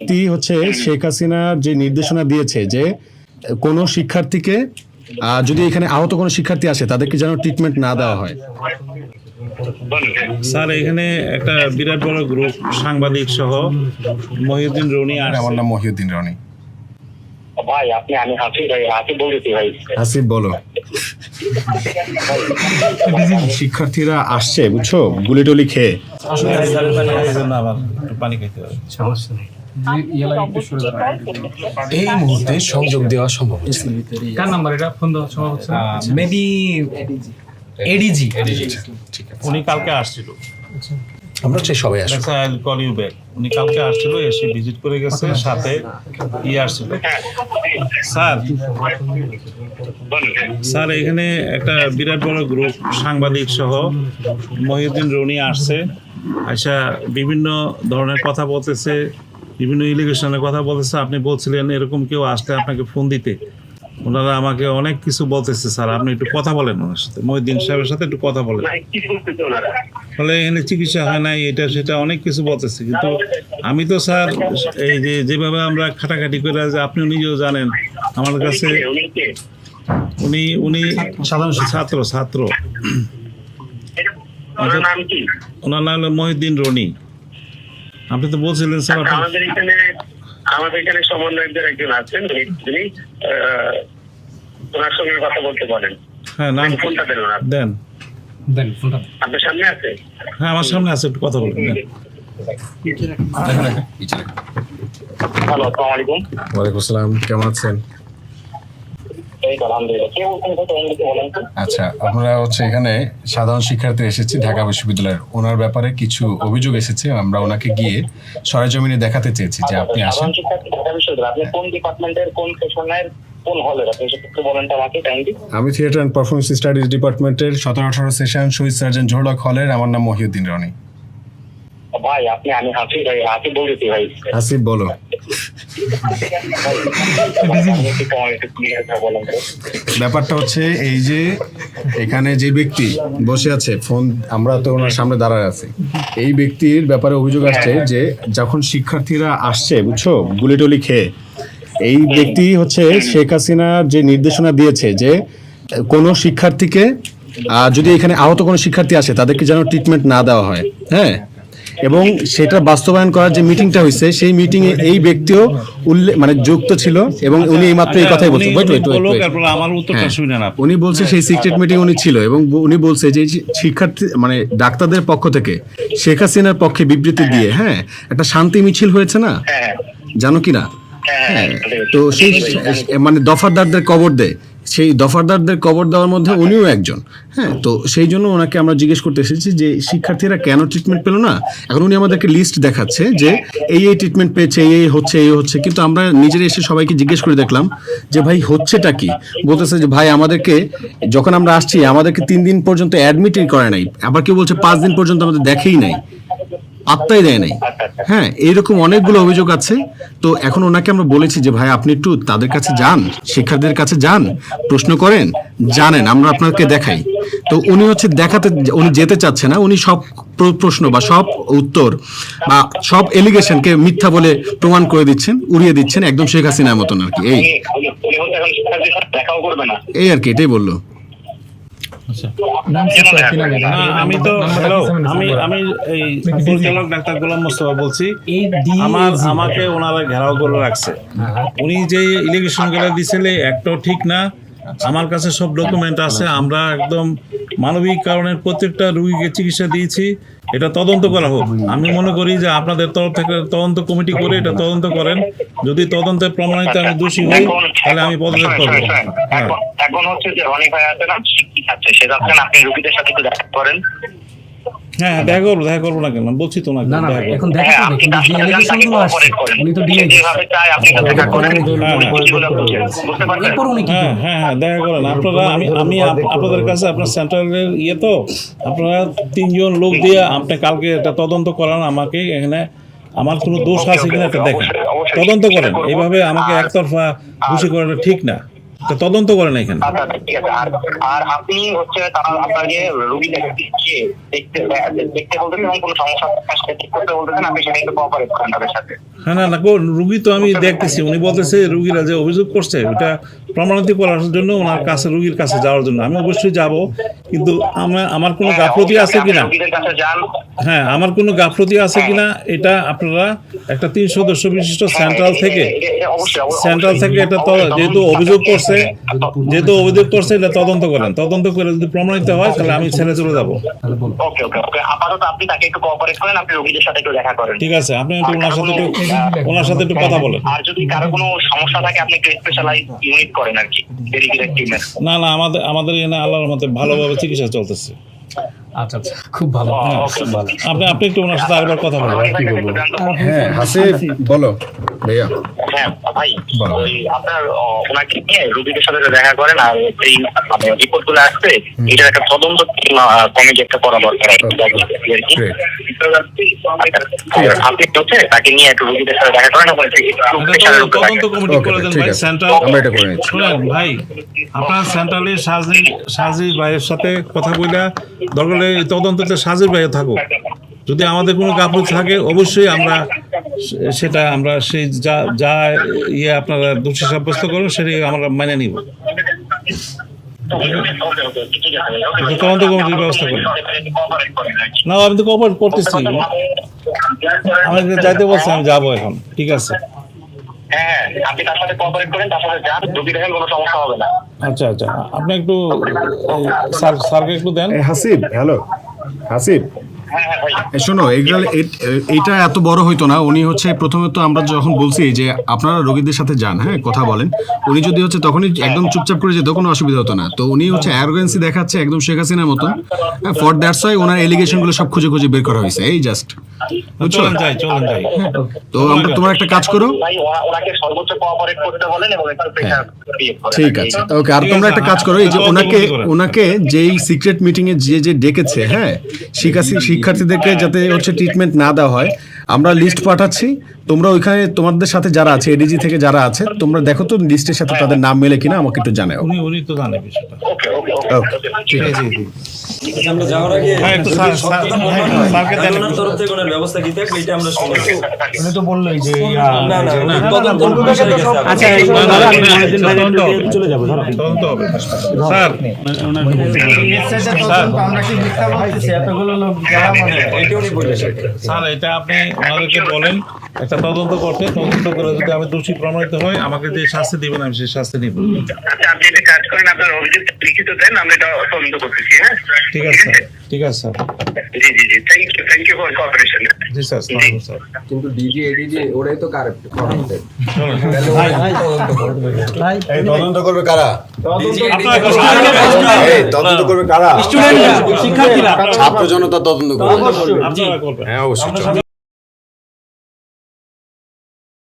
ব্যক্তি হচ্ছে শেখ হাসিনা যে নির্দেশনা দিয়েছে যে কোনো শিক্ষার্থীকে যদি এখানে আহত কোনো শিক্ষার্থী আসে তাদেরকে যেন ট্রিটমেন্ট না দেওয়া হয়। স্যার এখানে একটা বিরাট বড় গ্রুপ সাংবাদিক সহ মহিউদ্দিন রনি আর আমার নাম মহিউদ্দিন রনি। ভাই আমি হাসিব বলতেছি ভাই। হাসিব বলো। শিক্ষার্থীরা আসছে বুঝছো, গুলি টুলি খেয়ে। পানি খাইতে হবে, সমস্যা নেই। এই মুহূর্তে সংযোগ দেওয়া সম্ভব হচ্ছে না। কার নাম্বার এটা? ফোন দেওয়া সম্ভব হচ্ছে না। Maybe ADG. উনি কালকে আসছিল, আমরা চাই সবাই আসুক। Call you back. উনি কালকে আসছিল, এসে ভিজিট করে গেছে, সাথে আসছিল। স্যার এখানে একটা বিরাট বড় গ্রুপ সাংবাদিক সহ মহিউদ্দিন রনি আসছে, আচ্ছা বিভিন্ন ধরনের কথা বলতেছে, বিভিন্ন ইলিগেশনের কথা বলতেছে। আপনি বলছিলেন এরকম কেউ আসলে আপনাকে ফোন দিতে। ওনারা আমাকে অনেক কিছু বলতেছে। স্যার আপনি একটু কথা বলেন ওনার সাথে, মহিউদ্দিন সাহেবের সাথে একটু কথা বলেন। ফলে এখানে চিকিৎসা হয় নাই, এটা সেটা অনেক কিছু বলতেছে। কিন্তু আমি তো স্যার এই যে যেভাবে আমরা খাটাখাটি করে, যে আপনি নিজেও জানেন আমার কাছে, উনি সাধারণ ছাত্র। ওনার নাম হলো মহিউদ্দিন রনি। আপনি তো বলছিলেন স্যার আমাদের এখানে সমন্বয়কদের একজন আছেন, যিনি ওনার সঙ্গে কথা বলতে পারেন। হ্যাঁ নাম ফোনটা দেন ওনার। দেন ফোনটা আপনার সামনে আছে? হ্যাঁ আমার সামনে আছে, একটু কথা বলবেন। হ্যালো, আসসালামু আলাইকুম। ওয়ালাইকুম আসসালাম, কেমন আছেন? এই তো আলহামদুলিল্লাহ। কে বলছেন কথা বলেন তো? আচ্ছা, আমরা হচ্ছে এখানে সাধারণ শিক্ষার্থী এসেছি ঢাকা বিশ্ববিদ্যালয়ের। ওনার ব্যাপারে কিছু অভিযোগ এসেছে, আমরা ওনাকে গিয়ে সরেজমিনে দেখাতে চেয়েছি যে আপনি আসেন। সাধারণ শিক্ষার্থী ঢাকা বিশ্ববিদ্যালয়, আপনি কোন ডিপার্টমেন্টের, কোন সেশনের, কোন হলের? আপনি একটু বলেন তো আমাকে কাইন্ডলি। আমি থিয়েটার অ্যান্ড পারফরমেন্স স্টাডিজ ডিপার্টমেন্টের 17-18 সেশন শহীদ সার্জন জোহরলাক হলের। আমার নাম মহিউদ্দিন রনি। ভাই আমি হাসিব বলতেছি ভাই। হাসিব বলো। ব্যাপারটা হচ্ছে এই যে এখানে যে ব্যক্তি বসে আছে, ফোন আমরা তো ওনার সামনে দাঁড়ায় আছি, এই ব্যক্তির ব্যাপারে অভিযোগ আসছে যে যখন শিক্ষার্থীরা আসছে বুঝছো গুলি টুলি খেয়ে, এই ব্যক্তি হচ্ছে শেখ হাসিনা যে নির্দেশনা দিয়েছে যে কোনো শিক্ষার্থীকে যদি এখানে আহত কোনো শিক্ষার্থী আসে তাদেরকে যেন ট্রিটমেন্ট না দেওয়া হয়। হ্যাঁ, এবং সেটা বাস্তবায়ন করার যে মিটিংটা হয়েছে সেই মিটিং এ এই ব্যক্তিও মানে যুক্ত ছিল এবং উনি এইমাত্র এই কথাই বলছেন। উনি বলছে সেই সিক্রেট মিটিং উনি ছিল এবং উনি বলছে যে শিক্ষার্থী মানে ডাক্তারদের পক্ষ থেকে শেখ হাসিনার পক্ষে বিবৃতি দিয়ে হ্যাঁ একটা শান্তি মিছিল হয়েছে না, জানো কি না? হ্যাঁ, তো সেই মানে দফাদারদের কবর দেয়, সেই দফাদারদের কবর দেওয়ার মধ্যে উনিও একজন। হ্যাঁ, তো সেই জন্য ওনাকে আমরা জিজ্ঞেস করতে এসেছি যে শিক্ষার্থীরা কেন ট্রিটমেন্ট পেল না। এখন উনি আমাদেরকে লিস্ট দেখাচ্ছে যে এই ট্রিটমেন্ট পেয়েছে, এই হচ্ছে, কিন্তু আমরা নিজেরা এসে সবাইকে জিজ্ঞেস করে দেখলাম যে ভাই হচ্ছেটা কি। বলতেছে যে ভাই আমাদেরকে যখন আমরা আসছি আমাদেরকে 3 দিন পর্যন্ত অ্যাডমিটই করে নাই, আবার কেউ বলছে 5 দিন পর্যন্ত আমাদের দেখেই নাই, আত্মাই দেয় নাই। হ্যাঁ, এইরকম অনেকগুলো অভিযোগ আছে। তো এখন ওনাকে আমরা বলেছি যে ভাই আপনি একটু তাদের কাছে যান, শিক্ষার্থীদের কাছে যান, প্রশ্ন করেন, জানেন, আমরা আপনাকে দেখাই। তো উনি হচ্ছে দেখাতে, উনি যেতে চাচ্ছে না। উনি সব প্রশ্ন বা সব উত্তর বা সব এলিগেশনকে মিথ্যা বলে প্রমাণ করে দিচ্ছেন, উড়িয়ে দিচ্ছেন, একদম শেখ হাসিনার মতন আর কি। এই আর কি, এটাই বললো। আমি এই পরিচালক ডাক্তার গোলাম মোস্তফা বলছি। আমাকে ওনারা ঘেরাও করে রাখছে। উনি যে ইলিগেশন গুলো দিয়েছিলেন একটাও ঠিক না। আমার কাছে সব ডকুমেন্ট আছে। আমরা একদম মানবিক কারণে প্রত্যেকটা রোগীকে চিকিৎসা দিয়েছি। এটা তদন্ত করা হোক। আমি মনে করি যে আপনাদের তরফ থেকে তদন্ত কমিটি করে এটা তদন্ত করেন। যদি তদন্তে প্রমাণিত আমি দোষী হই তাহলে আমি পদত্যাগ করব। এখন হচ্ছে যে রনি ভাই আছে না, সে যাচ্ছেন, আপনি রোগীদের সাথে একটু দেখা করেন। হ্যাঁ, দেখা করবো না কেন বলছি তো না। এখন দেখা করবে, কিন্তু যে এলিগেশনগুলো আসছে উনি তো ডিনাই হ্যাঁ দেখা করেন আপনারা। আমি আপনাদের কাছে আপনার সেন্ট্রালের তো আপনারা 3 জন লোক দিয়ে আপনি কালকে একটা তদন্ত করান, আমাকে এখানে আমার কোনো দোষ আছে কিনা এটা দেখেন, তদন্ত করেন। এইভাবে আমাকে একতরফা দোষী করাটা ঠিক না। তা তদন্ত করেন এখানে। আচ্ছা আচ্ছা, ঠিক আছে। আর আপনি হচ্ছে তারা আপনাকে রোগী দেখতে দেখতে বলতেছেন এবং কোনো সমস্যা ঠিক করতে বলতেছেন, আপনি সেটা একটু কোঅপারেট করেন তাদের সাথে। হ্যাঁ, না রুগী তো আমি দেখতেছি, উনি বলতেছে রুগীরা যে অভিযোগ করছে ওটা প্রমাণিত করার জন্য ওনার কাছে, রুগীর কাছে যাওয়ার জন্য আমি অবশ্যই যাব, কিন্তু আমার কোনো গাফলতি আছে কিনা, রোগীদের কাছে যান। হ্যাঁ আমার কোনো গাফলতি আছে কিনা এটা আপনারা একটা 3 সদস্য বিশিষ্ট সেন্ট্রাল থেকে এটা যেহেতু অভিযোগ করছে এটা তদন্ত করেন, তদন্ত করে যদি প্রমাণিত হয় তাহলে আমি ছেড়ে চলে যাবো। ওকে ওকে ওকে, আপাতত আপনি তাকে একটু কোঅপারেট করেন, আপনি রোগীদের সাথে একটু দেখা করেন। ঠিক আছে, আপনি একটু ওনার সাথে একটু কথা বলেন। আর যদি কারো কোনো সমস্যা থাকে আপনি একটু স্পেশালাইজ ইউনিট করেন আর কি, ডেডিকেটেড টিমের। না আমাদের এখানে আল্লাহর মতে ভালোভাবে চিকিৎসা চলতেছে। আচ্ছা আচ্ছা, খুব ভালো। আপনি একটু ওনার সাথে আরেকবার কথা বলবেন। কি বলবো? হ্যাঁ হাসিব, বলো ভাইয়া। হ্যাঁ ভাই, ওই আপনার ওনাকে নিয়ে রোগীদের সাথে দেখা করেন, আর এই রিপোর্ট গুলো আসছে এটার একটা তদন্ত কমিটি একটা করা দরকার। আপনি হচ্ছে তাকে নিয়ে একটু রোগীদের সাথে দেখা করেন, তদন্ত কমিটি করে দেন ভাই, সেন্ট্রাল। শুনেন ভাই, আপনার সেন্ট্রালের সাজির ভাইয়ের সাথে কথা বলে দরকার হলে তদন্ততে সাজির ভাইও থাকুক। যদি আমাদের কোনো গাফলতি থাকে অবশ্যই আমরা সেই যা আপনারা দোষী সাব্যস্ত করুন সেটাই আমরা মেনে নিব। তদন্ত কমিটির ব্যবস্থা করুন। না আমি তো কোঅপারেট করতেছি, আমাকে যাইতে বলছি, আমি যাবো এখন। ঠিক আছে, হ্যাঁ আপনি তার সাথে কোঅপারেট করেন, তার সাথে যান, রোগী দেখেন, কোনো সমস্যা হবে না। আচ্ছা আপনি একটু স্যারকে একটু দেন। হাসিব, হ্যালো হাসিব, হ্যাঁ হ্যাঁ ভাই, শোনো এইটা এত বড় হইতো না। উনি হচ্ছে প্রথমে তো আমরা যখন বলছি যে আপনারা রোগীদের সাথে যান, হ্যাঁ কথা বলেন, উনি যদি হচ্ছে তখনই একদম চুপচাপ করে যেত কোনো অসুবিধা হতো না। তো উনি হচ্ছে অ্যারোগেন্সি দেখাচ্ছে একদম শেখ হাসিনার মতন। For that's why owner allegation গুলো সব খুঁজে বের করা হয়েছে, এই জাস্ট। চলেন যাই। তো আমরা তোমার একটা কাজ করো, ভাই ওনাকে সর্বোচ্চ কোঅপারেট করতে বলেন এবং একটু প্রেশার ক্রিয়েট করেন। ঠিক আছে ওকে। আর তোমরা একটা কাজ করো, এই যে ওনাকে যেই সিক্রেট মিটিং এ যে ডেকেছে, হ্যাঁ শিক্ষার্থীদেরকে যাতে হচ্ছে ট্রিটমেন্ট না দেওয়া হয়, আমরা লিস্ট পাঠাচ্ছি। তোমরা ওইখানে তোমাদের সাথে যারা আছে, এডিজি থেকে যারা আছে, তোমরা দেখো তো লিস্টের সাথে তাদের নাম মেলে কিনা, আমাকে একটু জানাও। উনি তো জানে বিষয়টা। ওকে ওকে ওকে ঠিক আছে। আমরা যাওয়ার আগে হ্যাঁ, একটু স্যারকে দেন। আপনার তরফ থেকে কোনো ব্যবস্থা কি থাকবে এটা আমরা শুনবো। উনি তো বললোই যে না তদন্ত আচ্ছা চলে যাবো তদন্ত হবে। স্যার আমরা কি মিথ্যা বলতেছি? এতগুলো লোক যারা মানে এটা উনি বললেন। স্যার এটা আপনি ওনাদেরকে বলেন একটা তদন্ত করতে, তদন্ত করে যদি আমি দোষী প্রমাণিত হয় আমাকে যে শাস্তি দিবেন আমি সেই শাস্তি নিব। আচ্ছা, আপনি একটা কাজ করেন, আপনার অভিযোগ লিখিত দেন, আমরা এটা তদন্ত করতেছি। হ্যাঁ ঠিক আছে স্যার। জি জি জি, থ্যাংক ইউ ফর কোঅপারেশন। জি স্যার, সালাম স্যার। কিন্তু ডিজি এডিজি ওরাই তো কারেক্ট করাপ্টেড। এই তদন্ত করবে কারা? আপনারা এই তদন্ত করবে কারা? শিক্ষার্থীরা ছাত্র জনতা তদন্ত করবে। আপনারা করবেন। হ্যাঁ অবশ্যই।